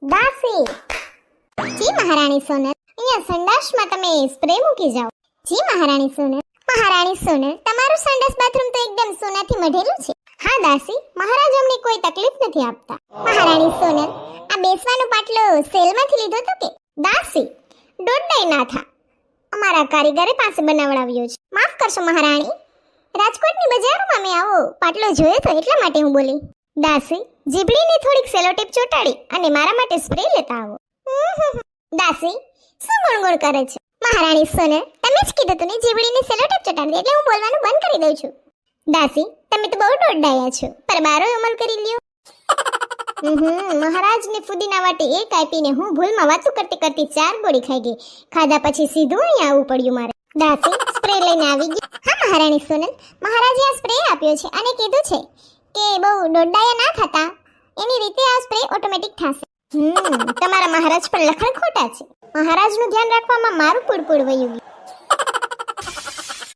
દાસી. જી મહારાણી સોનલ, અહીંયા સંડાસમાં તમે સ્પ્રે મૂકી જાઓ. જી મહારાણી સોનલ. મહારાણી સોનલ, તમારું સંડાસ બાથરૂમ તો એકદમ સોનાથી મઢેલું છે. હા દાસી, મહારાજ અમને કોઈ તકલીફ નથી આપતા. મહારાણી સોનલ, આ બેસવાનો પાટલો સેલમાંથી લીધો તો કે? દાસી, દોડાઈ ના થા, અમારા કારીગરે પાસે બનાવડાવ્યો છે. માફ કરશો મહારાણી, રાજકોટની બજારોમાં મેં આવો પાટલો જોયો તો એટલા માટે હું બોલી. દાસી, જીભડીને થોડીક સેલોટેપ ચોટાડી અને મારા માટે સ્પ્રે લેતા આવો. દાસી, શું ગુણગુણ કરે છે? મહારાણી સોનલ, તમે જ કીધું તું ને જીભડીને સેલોટેપ ચોટાડી દે, એટલે હું બોલવાનું બંધ કરી દઉં છું. દાસી, તમે તો બહુ દોડાયા છો, પર બારો અમલ કરી લ્યો. મહારાજને ફુદીના વાટી એક આપીને હું ભૂલમાં વાતું કરતી કરતી 4 ગોળી ખાઈ ગઈ. ખાધા પછી સીધું અહીંયા આવવું પડ્યું મારે. દાસી, સ્પ્રે લઈને આવી ગઈ. હા મહારાણી સોનલ, મહારાજે આ સ્પ્રે આપ્યો છે અને કીધું છે કે બહુ દોડાયા ના થતા, એની રીતે આ સ્પ્રે ઓટોમેટિક થશે. તમારા મહારાજ પર લખણ ખોટા છે. મહારાજનું ધ્યાન રાખવામાં મારું પૂડપૂડ વયું ગયું.